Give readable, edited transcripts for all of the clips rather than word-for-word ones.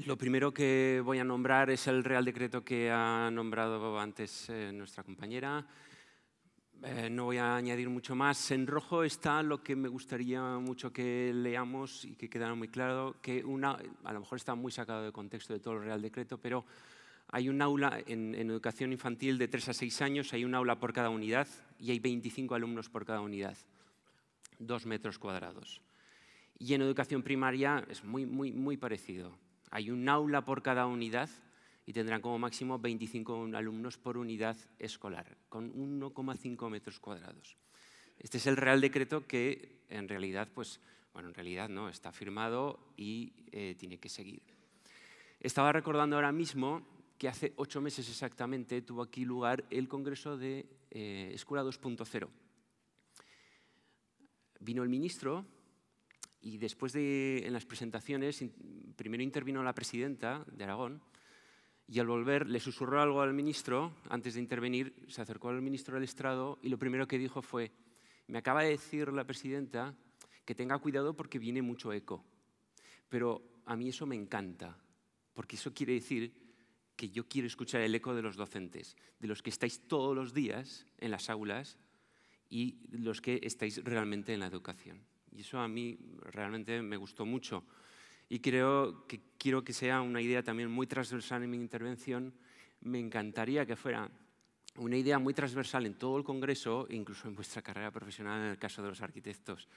Lo primero que voy a nombrar es el Real Decreto que ha nombrado antes nuestra compañera. No voy a añadir mucho más. En rojo está lo que me gustaría mucho que leamos y que quedara muy claro, que a lo mejor está muy sacado de contexto de todo el Real Decreto, pero hay un aula en educación infantil de 3 a 6 años, hay un aula por cada unidad y hay 25 alumnos por cada unidad, 2 metros cuadrados. Y en educación primaria es muy parecido. Hay un aula por cada unidad y tendrán como máximo 25 alumnos por unidad escolar, con 1,5 metros cuadrados. Este es el Real Decreto que en realidad, en realidad no, está firmado y tiene que seguir. Estaba recordando ahora mismo que hace 8 meses exactamente tuvo aquí lugar el Congreso de Escuela 2.0. Vino el ministro y después en las presentaciones, primero intervino la presidenta de Aragón y al volver le susurró algo al ministro. Antes de intervenir, se acercó al ministro del estrado y lo primero que dijo fue: me acaba de decir la presidenta que tenga cuidado porque viene mucho eco. Pero a mí eso me encanta, porque eso quiere decir que yo quiero escuchar el eco de los docentes, de los que estáis todos los días en las aulas y los que estáis realmente en la educación. Y eso a mí realmente me gustó mucho. Y quiero que sea una idea también muy transversal en mi intervención. Me encantaría que fuera una idea muy transversal en todo el Congreso, incluso en vuestra carrera profesional, en el caso de los arquitectos.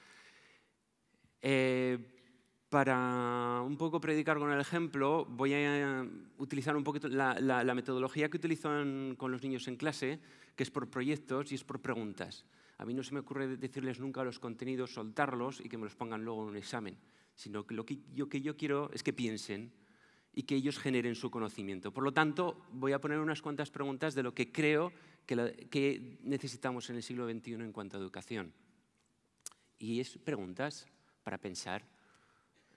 Para un poco predicar con el ejemplo, voy a utilizar un poquito la metodología que utilizo con los niños en clase, que es por proyectos y es por preguntas. A mí no se me ocurre decirles nunca los contenidos, soltarlos y que me los pongan luego en un examen, sino que lo que yo quiero es que piensen y que ellos generen su conocimiento. Por lo tanto, voy a poner unas cuantas preguntas de lo que creo que necesitamos en el siglo XXI en cuanto a educación. Y es preguntas para pensar.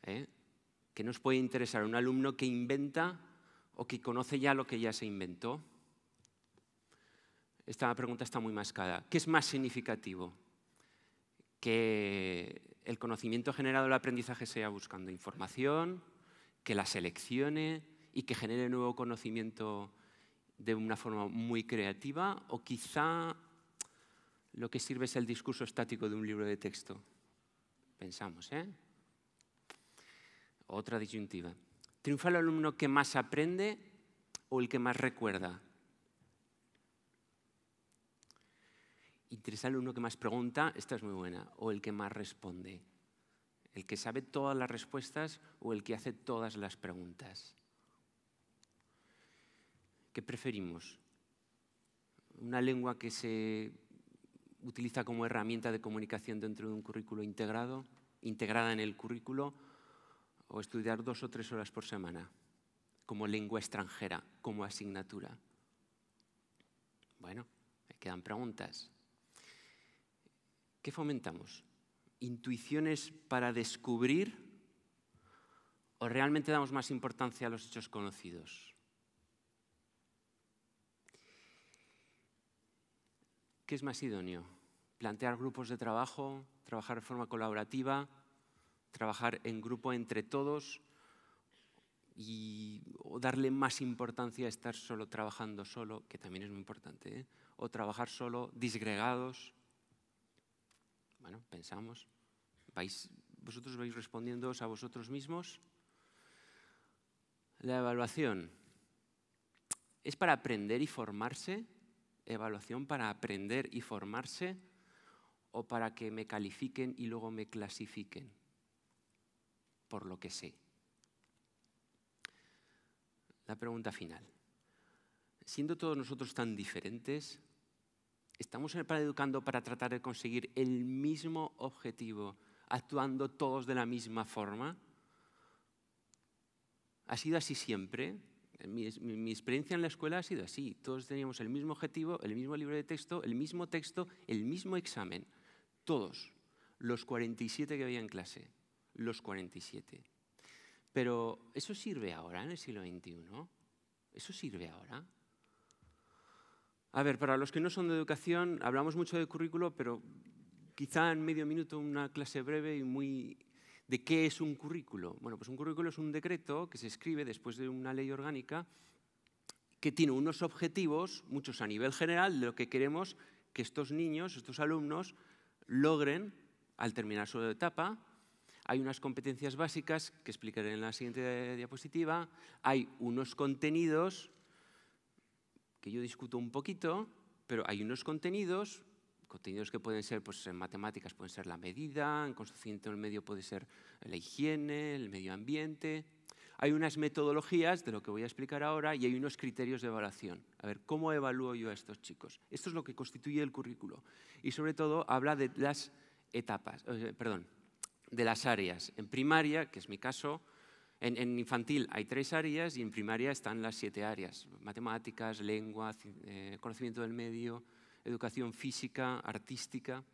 ¿Qué nos puede interesar un alumno que inventa o que conoce ya lo que ya se inventó? Esta pregunta está muy mascada. ¿Qué es más significativo? ¿Que el conocimiento generado del aprendizaje sea buscando información, que la seleccione y que genere nuevo conocimiento de una forma muy creativa? ¿O quizá lo que sirve es el discurso estático de un libro de texto? Pensamos, Otra disyuntiva. ¿Triunfa el alumno que más aprende o el que más recuerda? ¿Interesa el alumno que más pregunta? Esta es muy buena. ¿O el que más responde? ¿El que sabe todas las respuestas o el que hace todas las preguntas? ¿Qué preferimos? ¿Una lengua que se utiliza como herramienta de comunicación dentro de un currículo integrada en el currículo, o estudiar 2 o 3 horas por semana como lengua extranjera, como asignatura? Bueno, me quedan preguntas. ¿Qué fomentamos? ¿Intuiciones para descubrir o realmente damos más importancia a los hechos conocidos? ¿Qué es más idóneo? ¿Plantear grupos de trabajo, trabajar de forma colaborativa, trabajar en grupo entre todos o darle más importancia a estar solo trabajando solo, que también es muy importante, o trabajar solo, disgregados? Bueno, pensamos. ¿Vosotros vais respondiéndoos a vosotros mismos? La evaluación. ¿Es para aprender y formarse? ¿Evaluación para aprender y formarse? ¿O para que me califiquen y luego me clasifiquen por lo que sé? La pregunta final. Siendo todos nosotros tan diferentes, ¿estamos en el plan educando para tratar de conseguir el mismo objetivo, actuando todos de la misma forma? ¿Ha sido así siempre? Mi experiencia en la escuela ha sido así. Todos teníamos el mismo objetivo, el mismo libro de texto, el mismo examen. Todos, los 47 que había en clase, los 47. Pero ¿eso sirve ahora en el siglo XXI? ¿Eso sirve ahora? A ver, para los que no son de educación, hablamos mucho de currículo, pero quizá en medio minuto una clase breve y muy ¿De qué es un currículo? Bueno, pues un currículo es un decreto que se escribe después de una ley orgánica que tiene unos objetivos, muchos a nivel general, de lo que queremos que estos niños, estos alumnos, logren al terminar su etapa. Hay unas competencias básicas que explicaré en la siguiente diapositiva. Hay unos contenidos que yo discuto un poquito, pero hay unos contenidos que pueden ser, pues en matemáticas pueden ser la medida, en conocimiento del medio puede ser la higiene, el medio ambiente. Hay unas metodologías, de lo que voy a explicar ahora, y hay unos criterios de evaluación. A ver, ¿cómo evalúo yo a estos chicos? Esto es lo que constituye el currículo. Y sobre todo habla de las etapas, de las áreas. En primaria, que es mi caso, en infantil hay 3 áreas y en primaria están las 7 áreas. Matemáticas, lengua, conocimiento del medio, educación física, artística.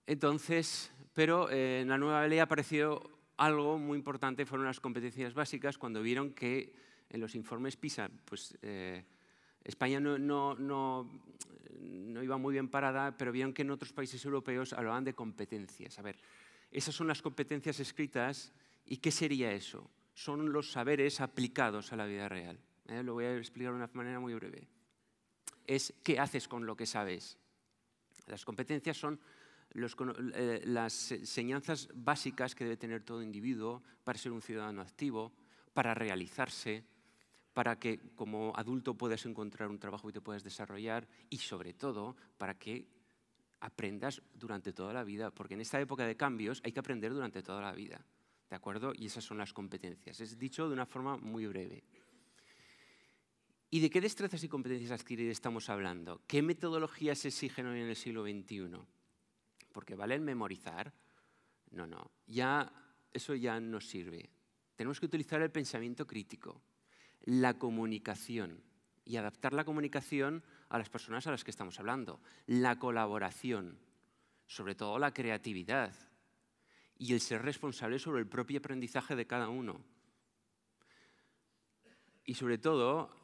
Entonces, pero en la nueva ley apareció algo muy importante, fueron las competencias básicas, cuando vieron que en los informes PISA pues, España no iba muy bien parada, pero vieron que en otros países europeos hablaban de competencias. A ver, esas son las competencias escritas, ¿y qué sería eso? Son los saberes aplicados a la vida real. Lo voy a explicar de una manera muy breve. Es qué haces con lo que sabes. Las competencias son las enseñanzas básicas que debe tener todo individuo para ser un ciudadano activo, para realizarse, para que como adulto puedas encontrar un trabajo y te puedas desarrollar y sobre todo para que aprendas durante toda la vida, porque en esta época de cambios hay que aprender durante toda la vida, ¿de acuerdo? Y esas son las competencias. Es dicho de una forma muy breve. ¿Y de qué destrezas y competencias adquirir estamos hablando? ¿Qué metodologías se exigen hoy en el siglo XXI? Porque vale el memorizar. No. Eso ya no sirve. Tenemos que utilizar el pensamiento crítico, la comunicación y adaptar la comunicación a las personas a las que estamos hablando. La colaboración, sobre todo la creatividad y el ser responsable sobre el propio aprendizaje de cada uno. Y sobre todo,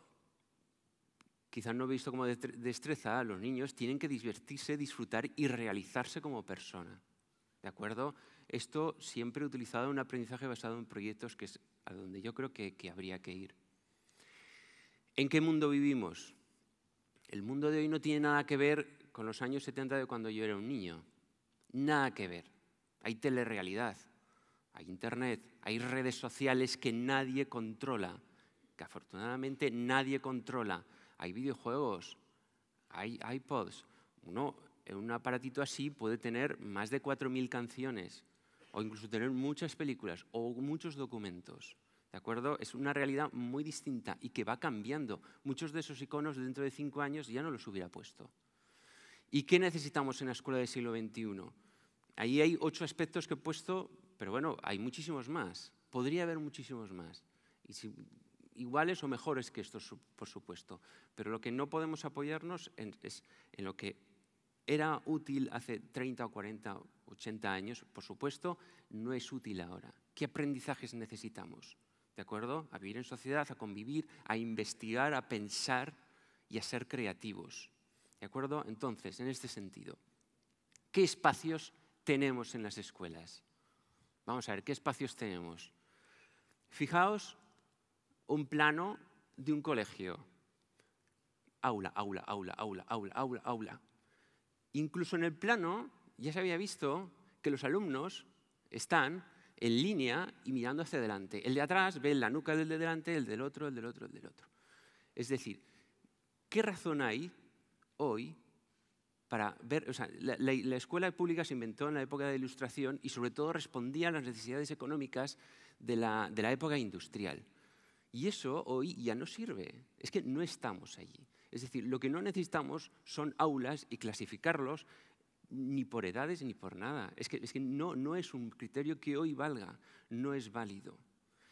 quizás no he visto como destreza, los niños tienen que divertirse, disfrutar y realizarse como persona. ¿De acuerdo? Esto siempre he utilizado un aprendizaje basado en proyectos, que es a donde yo creo que habría que ir. ¿En qué mundo vivimos? El mundo de hoy no tiene nada que ver con los años 70 de cuando yo era un niño. Nada que ver. Hay telerrealidad, hay internet, hay redes sociales que nadie controla, que afortunadamente nadie controla. Hay videojuegos, hay iPods. Uno en un aparatito así puede tener más de 4.000 canciones o incluso tener muchas películas o muchos documentos. ¿De acuerdo? Es una realidad muy distinta y que va cambiando. Muchos de esos iconos dentro de 5 años ya no los hubiera puesto. ¿Y qué necesitamos en la escuela del siglo XXI? Ahí hay 8 aspectos que he puesto, pero bueno, hay muchísimos más. Podría haber muchísimos más. Iguales o mejores que estos, por supuesto. Pero lo que no podemos apoyarnos es en lo que era útil hace 30 o 40 o 80 años, por supuesto, no es útil ahora. ¿Qué aprendizajes necesitamos? ¿De acuerdo? A vivir en sociedad, a convivir, a investigar, a pensar y a ser creativos. ¿De acuerdo? Entonces, en este sentido, ¿qué espacios tenemos en las escuelas? Vamos a ver, ¿qué espacios tenemos? Fijaos un plano de un colegio. Aula, aula, aula, aula, aula, aula, aula. Incluso en el plano ya se había visto que los alumnos están en línea y mirando hacia adelante. El de atrás ve la nuca del de delante, el del otro, el del otro, el del otro. Es decir, ¿qué razón hay hoy para ver? O sea, la escuela pública se inventó en la época de la Ilustración y sobre todo respondía a las necesidades económicas de la época industrial. Y eso hoy ya no sirve. Es que no estamos allí. Es decir, lo que no necesitamos son aulas y clasificarlos ni por edades ni por nada. Es que no es un criterio que hoy valga, no es válido.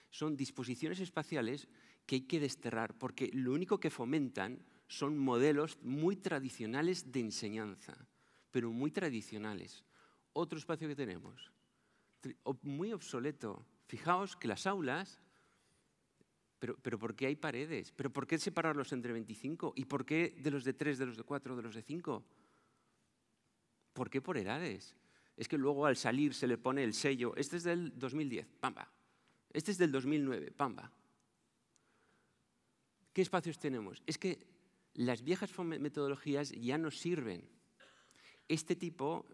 Son disposiciones espaciales que hay que desterrar porque lo único que fomentan son modelos muy tradicionales de enseñanza, pero muy tradicionales. Otro espacio que tenemos, muy obsoleto. Fijaos que las aulas... Pero ¿por qué hay paredes? ¿Pero por qué separarlos entre 25? ¿Y por qué de los de 3, de los de 4, de los de 5? ¿Por qué por edades? Es que luego al salir se le pone el sello. Este es del 2010, pamba. Este es del 2009, pamba. ¿Qué espacios tenemos? Es que las viejas metodologías ya no sirven. Este tipo,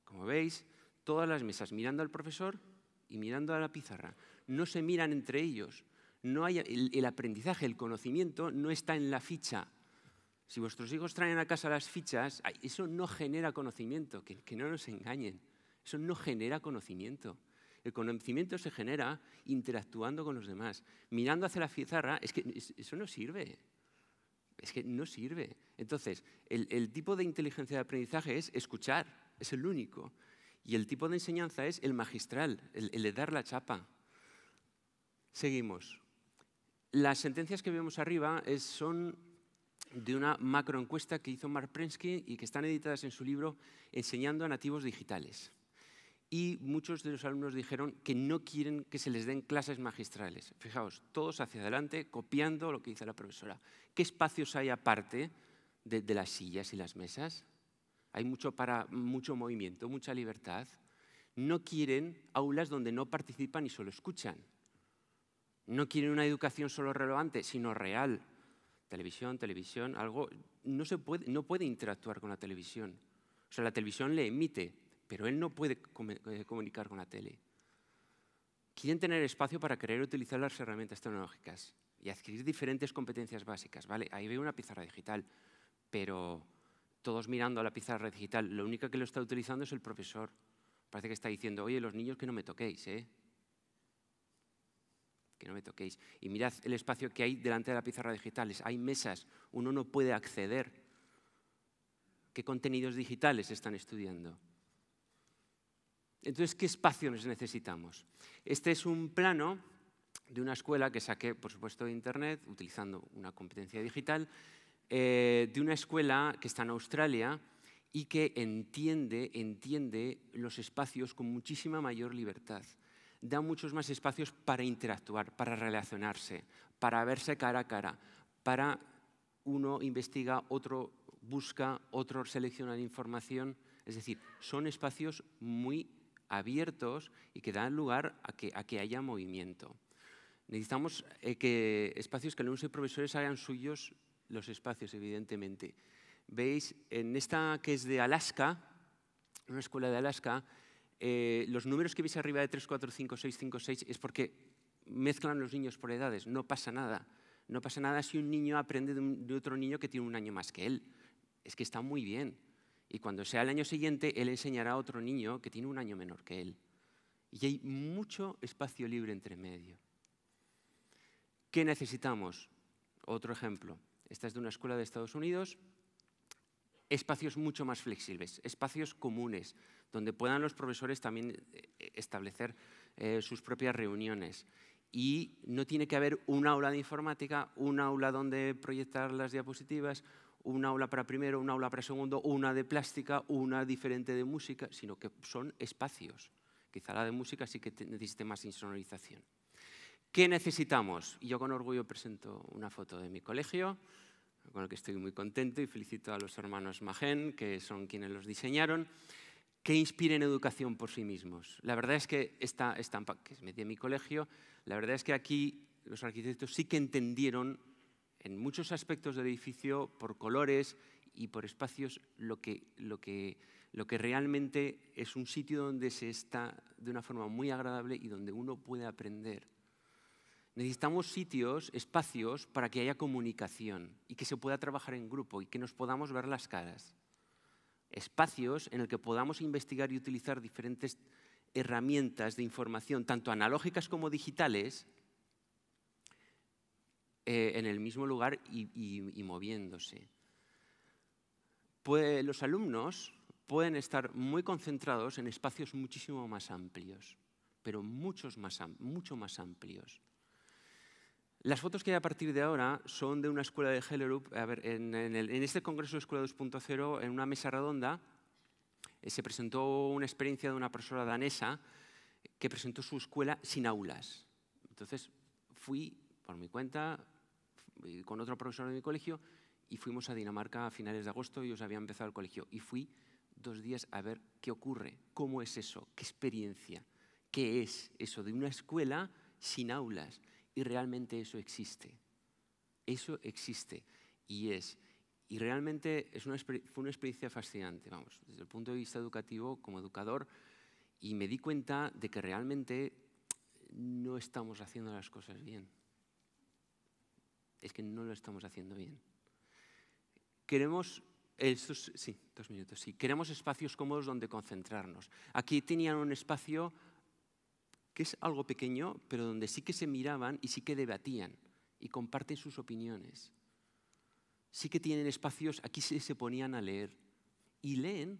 como veis, todas las mesas mirando al profesor y mirando a la pizarra. No se miran entre ellos. No hay, el aprendizaje, el conocimiento no está en la ficha. Si vuestros hijos traen a casa las fichas, eso no genera conocimiento, que no nos engañen. Eso no genera conocimiento. El conocimiento se genera interactuando con los demás. Mirando hacia la pizarra, es que eso no sirve. Es que no sirve. Entonces, el tipo de inteligencia de aprendizaje es escuchar, es el único. Y el tipo de enseñanza es el magistral, el de dar la chapa. Seguimos. Las sentencias que vemos arriba son de una macroencuesta que hizo Mark Prensky y que están editadas en su libro Enseñando a nativos digitales. Y muchos de los alumnos dijeron que no quieren que se les den clases magistrales. Fijaos, todos hacia adelante, copiando lo que dice la profesora. ¿Qué espacios hay aparte de las sillas y las mesas? Hay mucho movimiento, mucha libertad. No quieren aulas donde no participan y solo escuchan. No quieren una educación solo relevante, sino real. Televisión, algo. No puede interactuar con la televisión. O sea, la televisión le emite, pero él no puede comunicar con la tele. Quieren tener espacio para querer utilizar las herramientas tecnológicas y adquirir diferentes competencias básicas. ¿Vale? Ahí veo una pizarra digital, pero todos mirando a la pizarra digital, lo único que lo está utilizando es el profesor. Parece que está diciendo, oye, los niños, que no me toquéis, ¿eh? Que no me toquéis. Y mirad el espacio que hay delante de la pizarra digital. Hay mesas, uno no puede acceder. ¿Qué contenidos digitales están estudiando? Entonces, ¿qué espacios necesitamos? Este es un plano de una escuela que saqué, por supuesto, de Internet, utilizando una competencia digital, de una escuela que está en Australia y que entiende los espacios con muchísima mayor libertad. Da muchos más espacios para interactuar, para relacionarse, para verse cara a cara, para uno investiga, otro busca, otro selecciona información. Es decir, son espacios muy abiertos y que dan lugar a que haya movimiento. Necesitamos espacios que alumnos y profesores hagan suyos los espacios, evidentemente. Veis, en esta que es de Alaska, una escuela de Alaska, los números que veis arriba de 3, 4, 5, 6, 5, 6 es porque mezclan los niños por edades. No pasa nada. No pasa nada si un niño aprende de otro niño que tiene un año más que él. Es que está muy bien. Y cuando sea el año siguiente, él enseñará a otro niño que tiene un año menor que él. Y hay mucho espacio libre entre medio. ¿Qué necesitamos? Otro ejemplo. Esta es de una escuela de Estados Unidos. Espacios mucho más flexibles, espacios comunes, donde puedan los profesores también establecer sus propias reuniones. Y no tiene que haber un aula de informática, un aula donde proyectar las diapositivas, un aula para primero, un aula para segundo, una de plástica, una diferente de música, sino que son espacios. Quizá la de música sí que necesite más insonorización. ¿Qué necesitamos? Y yo con orgullo presento una foto de mi colegio, con el que estoy muy contento y felicito a los hermanos Magén, que son quienes los diseñaron, que inspiren educación por sí mismos. La verdad es que esta estampa, que es de mi colegio, la verdad es que aquí los arquitectos sí que entendieron en muchos aspectos del edificio, por colores y por espacios, lo que realmente es un sitio donde se está de una forma muy agradable y donde uno puede aprender. Necesitamos sitios, espacios para que haya comunicación y que se pueda trabajar en grupo y que nos podamos ver las caras. Espacios en el que podamos investigar y utilizar diferentes herramientas de información, tanto analógicas como digitales, en el mismo lugar y moviéndose. Pues los alumnos pueden estar muy concentrados en espacios muchísimo más amplios, pero mucho más amplios. Las fotos que hay a partir de ahora son de una escuela de Hellerup. A ver, en este Congreso de Escuela 2.0, en una mesa redonda, se presentó una experiencia de una profesora danesa que presentó su escuela sin aulas. Entonces, fui por mi cuenta con otro profesor de mi colegio y fuimos a Dinamarca a finales de agosto. Ellos habían empezado el colegio y fui 2 días a ver qué ocurre, cómo es eso, qué experiencia, qué es eso de una escuela sin aulas. Y realmente eso existe. Eso existe y es. Y realmente fue una experiencia fascinante, vamos, desde el punto de vista educativo, como educador, y me di cuenta de que realmente no estamos haciendo las cosas bien. Es que no lo estamos haciendo bien. Queremos, sí, 2 minutos, sí. Queremos espacios cómodos donde concentrarnos. Aquí tenían un espacio que es algo pequeño, pero donde sí que se miraban y sí que debatían y comparten sus opiniones. Sí que tienen espacios, aquí se ponían a leer. Y leen,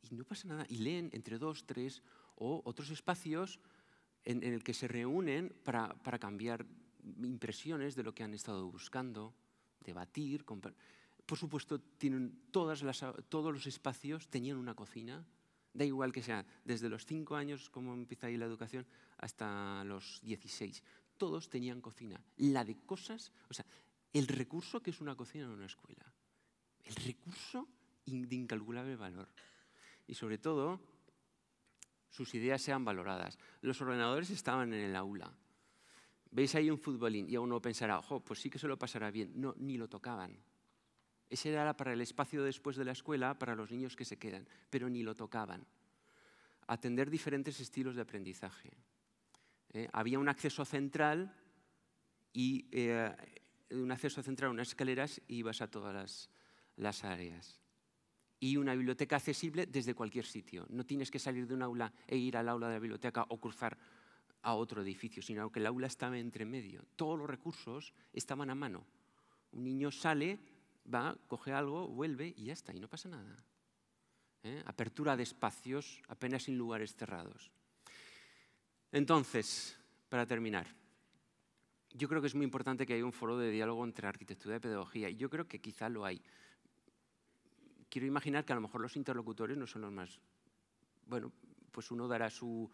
y no pasa nada, y leen entre 2, 3, o otros espacios en el que se reúnen para cambiar impresiones de lo que han estado buscando, debatir. Por supuesto, todos los espacios tenían una cocina. Da igual que sea desde los 5 años, como empieza ahí la educación, hasta los 16. Todos tenían cocina. La de cosas, o sea, el recurso que es una cocina en una escuela. El recurso de incalculable valor. Y sobre todo, sus ideas sean valoradas. Los ordenadores estaban en el aula. Veis ahí un futbolín y uno pensará, ojo, pues sí que se lo pasará bien. No, ni lo tocaban. Ese era para el espacio después de la escuela, para los niños que se quedan, pero ni lo tocaban. Atender diferentes estilos de aprendizaje. Había un acceso central y unas escaleras y ibas a todas las áreas. Y una biblioteca accesible desde cualquier sitio. No tienes que salir de un aula e ir al aula de la biblioteca o cruzar a otro edificio, sino que el aula estaba entre medio. Todos los recursos estaban a mano. Un niño sale, va, coge algo, vuelve y ya está, y no pasa nada. Apertura de espacios, apenas sin lugares cerrados. Entonces, para terminar, yo creo que es muy importante que haya un foro de diálogo entre arquitectura y pedagogía, y yo creo que quizá lo hay. Quiero imaginar que a lo mejor los interlocutores no son los más... Bueno, pues uno dará su...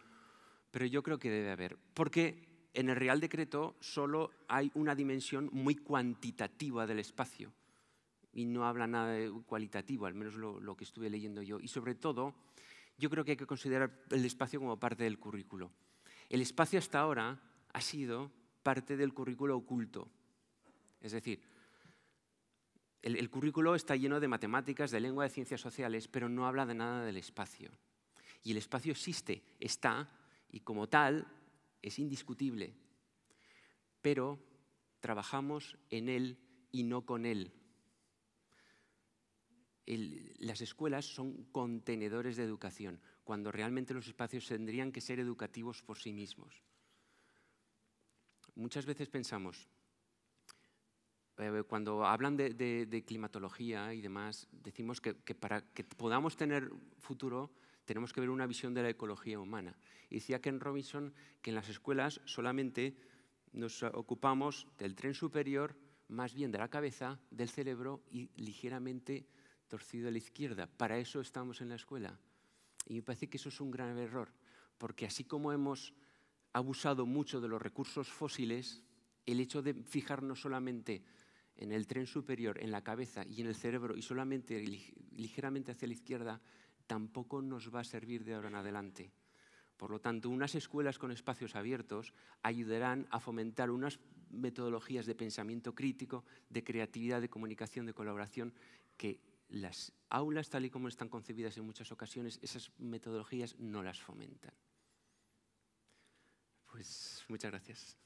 Pero yo creo que debe haber. Porque en el Real Decreto solo hay una dimensión muy cuantitativa del espacio. Y no habla nada de cualitativo, al menos lo que estuve leyendo yo. Y sobre todo, yo creo que hay que considerar el espacio como parte del currículo. El espacio hasta ahora ha sido parte del currículo oculto. Es decir, el currículo está lleno de matemáticas, de lengua, de ciencias sociales, pero no habla de nada del espacio. Y el espacio existe, está, y como tal es indiscutible. Pero trabajamos en él y no con él. Las escuelas son contenedores de educación, cuando realmente los espacios tendrían que ser educativos por sí mismos. Muchas veces pensamos, cuando hablan de climatología y demás, decimos que para que podamos tener futuro tenemos que ver una visión de la ecología humana. Y decía Ken Robinson que en las escuelas solamente nos ocupamos del tren superior, más bien de la cabeza, del cerebro y ligeramente torcido a la izquierda. Para eso estamos en la escuela. Y me parece que eso es un gran error, porque así como hemos abusado mucho de los recursos fósiles, el hecho de fijarnos solamente en el tren superior, en la cabeza y en el cerebro y solamente ligeramente hacia la izquierda, tampoco nos va a servir de ahora en adelante. Por lo tanto, unas escuelas con espacios abiertos ayudarán a fomentar unas metodologías de pensamiento crítico, de creatividad, de comunicación, de colaboración, que las aulas, tal y como están concebidas en muchas ocasiones, esas metodologías no las fomentan. Pues muchas gracias.